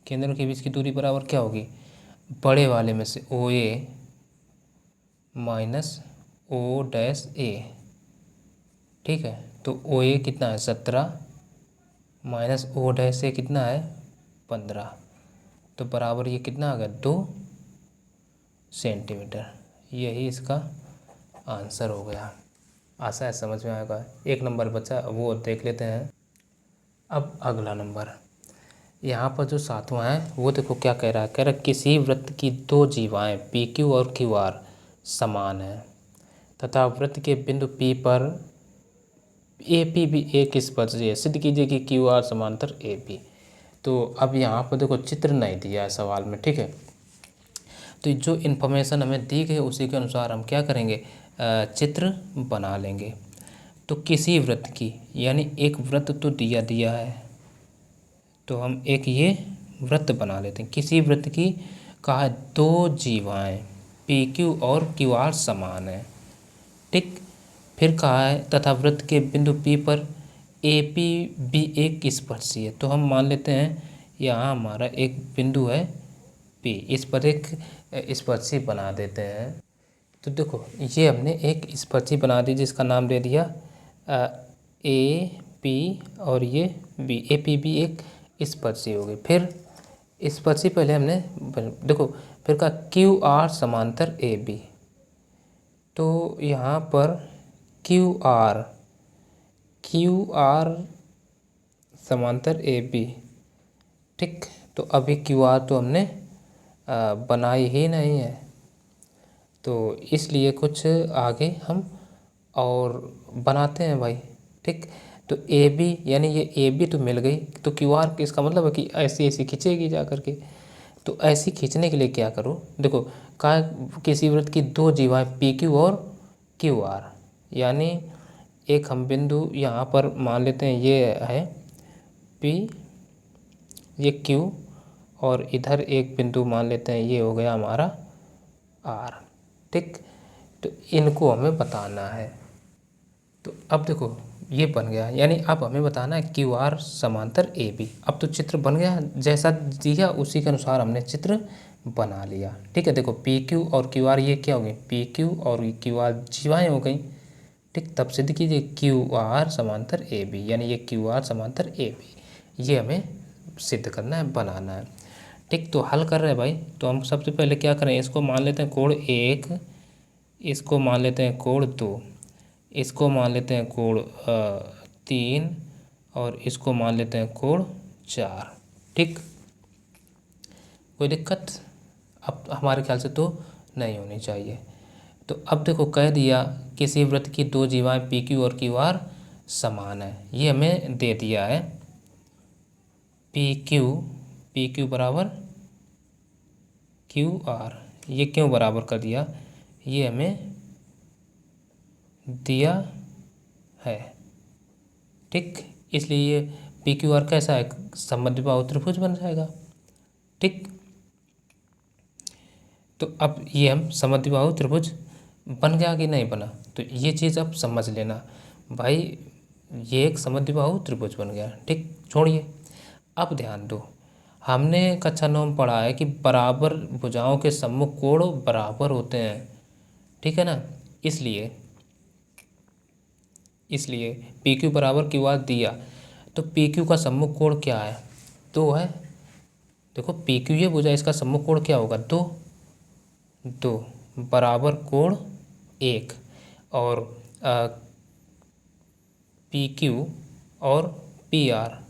केंद्रों के बीच की दूरी बराबर क्या होगी, बड़े वाले में से ओ ए माइनस ओ डैश ए। ठीक है, तो ओ ए कितना है 17 माइनस ओ डैश ए कितना है 15, तो बराबर ये कितना आ गया 2 सेंटीमीटर। यही इसका आंसर हो गया। आशा है समझ में आएगा। एक नंबर बचा वो देख लेते हैं। अब अगला नंबर, यहाँ पर जो सातवां है वो देखो क्या कह रहा है, कह रहा है किसी वृत्त की दो जीवाएं पी क्यू और क्यू आर समान है तथा वृत्त के बिंदु पी पर ए पी भी एक स्पर्शी है, सिद्ध कीजिए कि क्यू आर समांतर ए पी। तो अब यहाँ पर देखो चित्र नहीं दिया है सवाल में। ठीक है, तो जो इन्फॉर्मेशन हमें दी गई उसी के अनुसार हम क्या करेंगे, चित्र बना लेंगे। तो किसी वृत्त की, यानी एक वृत्त तो दिया है, तो हम एक ये वृत्त बना लेते हैं। किसी वृत्त की कहा है दो जीवाएं पी क्यू और क्यू आर समान है। ठीक, फिर कहा है तथा वृत्त के बिंदु पी पर ए पी भी एक स्पर्शी है। तो हम मान लेते हैं यहाँ हमारा एक बिंदु है पी, इस पर एक स्पर्शी बना देते हैं। तो देखो ये हमने एक स्पर्शी बना दी जिसका नाम दे दिया ए पी और ये बी, ए पी बी एक स्पर्शी हो गई। फिर स्पर्शी पहले हमने देखो, फिर कहा क्यू आर समांतर ए बी। तो यहाँ पर क्यू आर समांतर ए बी। ठीक, तो अभी क्यू आर तो हमने बनाई ही नहीं है, तो इसलिए कुछ आगे हम और बनाते हैं भाई। ठीक, तो ए बी, यानी ये ए बी तो मिल गई, तो क्यू आर इसका मतलब है कि ऐसी ऐसी खींचेगी जा करके। तो ऐसी खींचने के लिए क्या करो, देखो कहा किसी वृत्त की दो जीवाएं पी क्यू और क्यू आर, यानी एक हम बिंदु यहाँ पर मान लेते हैं ये है पी, ये क्यू, और इधर एक बिंदु मान लेते हैं ये हो गया हमारा आर। ठीक, तो इनको हमें बताना है। तो अब देखो ये बन गया, यानी अब हमें बताना है क्यू आर समांतर ए बी। अब तो चित्र बन गया, जैसा दिया उसी के अनुसार हमने चित्र बना लिया। ठीक है, देखो पी क्यू और क्यू आर ये क्या हो गई, पी क्यू और क्यू आर जीवाएँ हो गई। ठीक, तब सिद्ध कीजिए क्यू आर समांतर ए बी, यानी ये क्यू आर समांतर ए बी, ये हमें सिद्ध करना है, बनाना है। ठीक, तो हल कर रहे हैं भाई, तो हम सबसे पहले क्या करें, इसको मान लेते हैं कोण 1, इसको मान लेते हैं कोण 2, इसको मान लेते हैं कोण 3, और इसको मान लेते हैं कोण 4। ठीक, कोई दिक्कत अब हमारे ख्याल से तो नहीं होनी चाहिए। तो अब देखो कह दिया किसी वृत्त की दो जीवाएं पी क्यू और क्यू आर समान है, ये हमें दे दिया है पी क्यू बराबर क्यू आर। ये क्यों बराबर कर दिया, ये हमें दिया है। ठीक, इसलिए ये पी क्यू आर कैसा है, समद्विबाहु त्रिभुज बन जाएगा। ठीक, तो अब ये हम समद्विबाहु त्रिभुज बन गया कि नहीं बना, तो ये चीज़ अब समझ लेना भाई, ये एक समद्विबाहु त्रिभुज बन गया। ठीक, छोड़िए, अब ध्यान दो, हमने कक्षा 9 में पढ़ा है कि बराबर भुजाओं के सम्मुख कोण बराबर होते हैं। ठीक है ना, इसलिए पी क्यू बराबर क्यू आर दिया, तो पी क्यू का सम्मुख कोण क्या है, 2 है। देखो पी क्यू ये भुजा, इसका सम्मुख कोण क्या होगा, 2 बराबर कोण 1, और पी क्यू और पी आर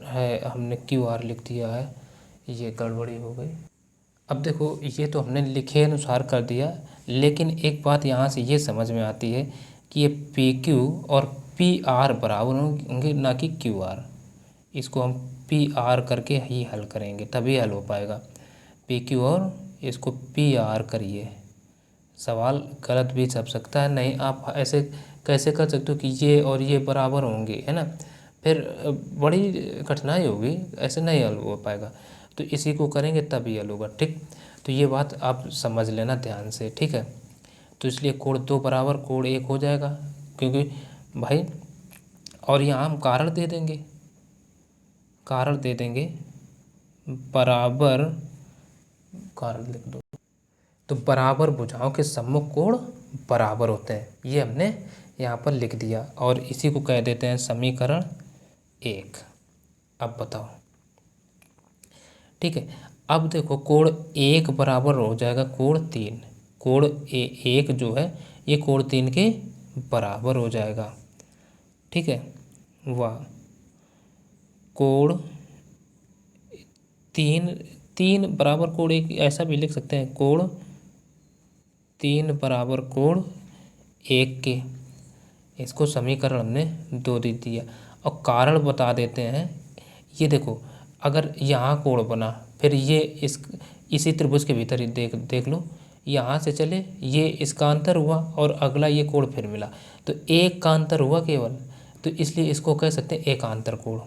है, हमने क्यू आर लिख दिया है, ये गड़बड़ी हो गई। अब देखो ये तो हमने लिखे अनुसार कर दिया, लेकिन एक बात यहाँ से ये समझ में आती है कि ये पी क्यू और पी आर बराबर होंगे, ना कि क्यू आर। इसको हम पी आर करके ही हल करेंगे, तभी हल हो पाएगा। पी क्यू और इसको पी आर करिए। सवाल गलत भी छप सकता है, नहीं आप ऐसे कैसे कर सकते हो कि ये और ये बराबर होंगे, है ना, फिर बड़ी कठिनाई होगी, ऐसे नहीं हल हो पाएगा। तो इसी को करेंगे तभी हल होगा, ठीक। तो ये बात आप समझ लेना ध्यान से, ठीक है। तो इसलिए कोण 2 बराबर कोण 1 हो जाएगा, क्योंकि भाई, और यहाँ हम कारण दे देंगे, कारण दे देंगे बराबर, कारण लिख दो। तो बराबर भुजाओं के सम्मुख कोण बराबर होते हैं, ये हमने यहाँ पर लिख दिया, और इसी को कह देते हैं समीकरण 1। अब बताओ, ठीक है। अब देखो कोण 1 बराबर हो जाएगा कोण 3। कोण 1 जो है ये कोण 3 के बराबर हो जाएगा, ठीक है। वाह, कोण 3 बराबर कोण 1, ऐसा भी लिख सकते हैं, कोण 3 बराबर कोण 1 के। इसको समीकरण हमने 2 दे दिया, और कारण बता देते हैं। ये देखो, अगर यहाँ कोण बना, फिर ये इसी त्रिभुज के भीतर ही देख लो, यहाँ से चले, ये इसका अंतर हुआ और अगला ये कोण फिर मिला, तो एक का अंतर हुआ केवल, तो इसलिए इसको कह सकते हैं एकांतर कोण।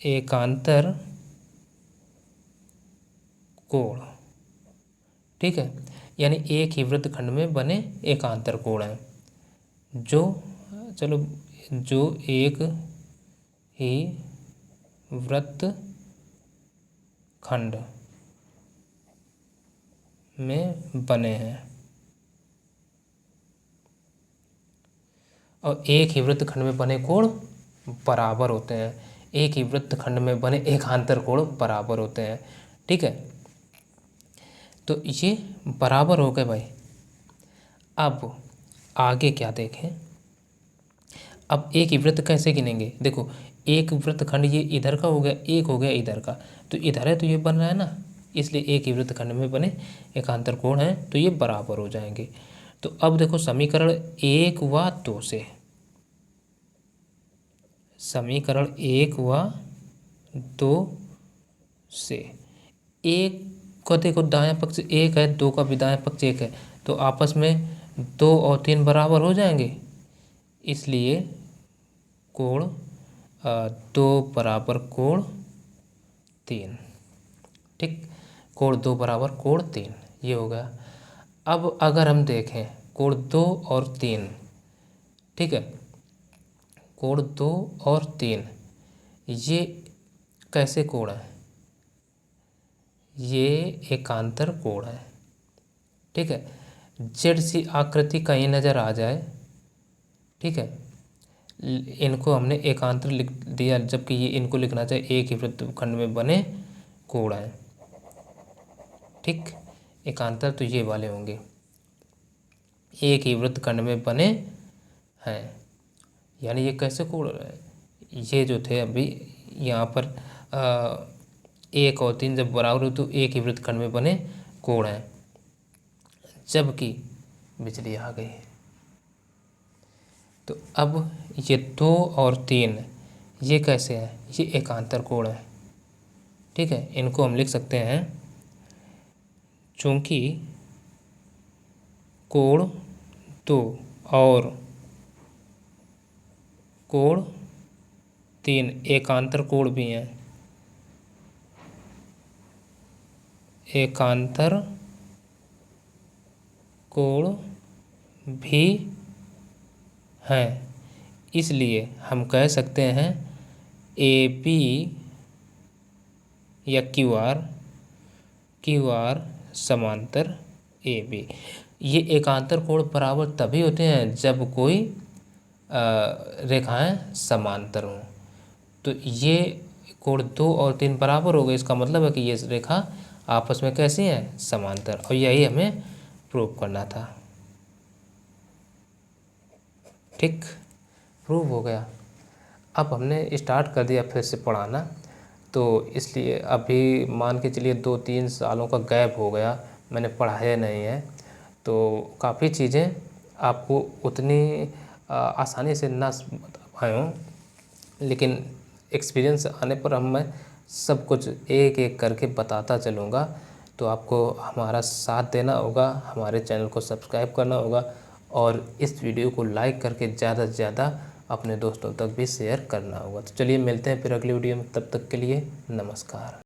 एकांतर कोण, ठीक है। यानी एक ही वृत्तखंड में बने एकांतर कोण हैं, जो, चलो, जो एक ही वृत्तखंड में बने हैं, और एक ही वृत्तखंड में बने कोण बराबर होते हैं। एक ही वृत्तखंड में बने एकांतर कोण बराबर होते हैं, ठीक है। तो ये बराबर हो गए भाई। अब आगे क्या देखें, अब एक ही वृत्त कैसे गिनेंगे, देखो एक वृत्तखंड ये इधर का हो गया, एक हो गया इधर का, तो इधर है तो ये बन रहा है ना, इसलिए एक ही वृत्तखंड में बने एकांतर कोण है, तो ये बराबर हो जाएंगे। तो अब देखो समीकरण 1 व 2 से, समीकरण 1 व 2 से, एक को देखो दायां पक्ष 1 है, 2 का भी दायां पक्ष 1 है, तो आपस में 2 और 3 बराबर हो जाएंगे, इसलिए कोण 2 बराबर कोण 3, ठीक। कोण 2 बराबर कोण 3, ये हो गया। अब अगर हम देखें कोण 2 और 3, ठीक है, कोण 2 और 3 ये कैसे कोण है, ये एकांतर कोण है, ठीक है। जेड सी आकृति कहीं नज़र आ जाए, ठीक है, इनको हमने एकांतर लिख दिया, जबकि ये इनको लिखना चाहिए एक ही वृत्तखंड में बने कोण है, ठीक। एकांतर तो ये वाले होंगे, एक ही वृत्तखंड में बने हैं, यानी ये कैसे कोण है, ये जो थे अभी यहाँ पर 1 और 3 जब बराबर हो तो एक ही वृत्तखंड में बने कोण हैं, जबकि बिजली आ गई। तो अब ये 2 और 3 ये कैसे हैं, ये एकांतर कोण है, ठीक है। इनको हम लिख सकते हैं, चूंकि कोण 2 और कोण 3 एकांतर कोण भी हैं, एकांतर कोण भी हैं, इसलिए हम कह सकते हैं ए पी या क्यू आर समांतर ए बी। ये एकांतर कोण बराबर तभी होते हैं जब कोई रेखाएं समांतर हों। तो ये कोण 2 और 3 बराबर हो गए, इसका मतलब है कि ये रेखा आपस में कैसी हैं, समांतर, और यही हमें प्रूव करना था, ठीक। प्रूव हो गया। अब हमने स्टार्ट कर दिया फिर से पढ़ाना, तो इसलिए अभी मान के चलिए 2-3 सालों का गैप हो गया, मैंने पढ़ाया नहीं है, तो काफ़ी चीज़ें आपको उतनी आसानी से ना बता पाया हूँ, लेकिन एक्सपीरियंस आने पर मैं सब कुछ एक एक करके बताता चलूँगा। तो आपको हमारा साथ देना होगा, हमारे चैनल को सब्सक्राइब करना होगा और इस वीडियो को लाइक करके ज़्यादा से ज़्यादा अपने दोस्तों तक भी शेयर करना होगा। तो चलिए मिलते हैं फिर अगली वीडियो में, तब तक के लिए नमस्कार।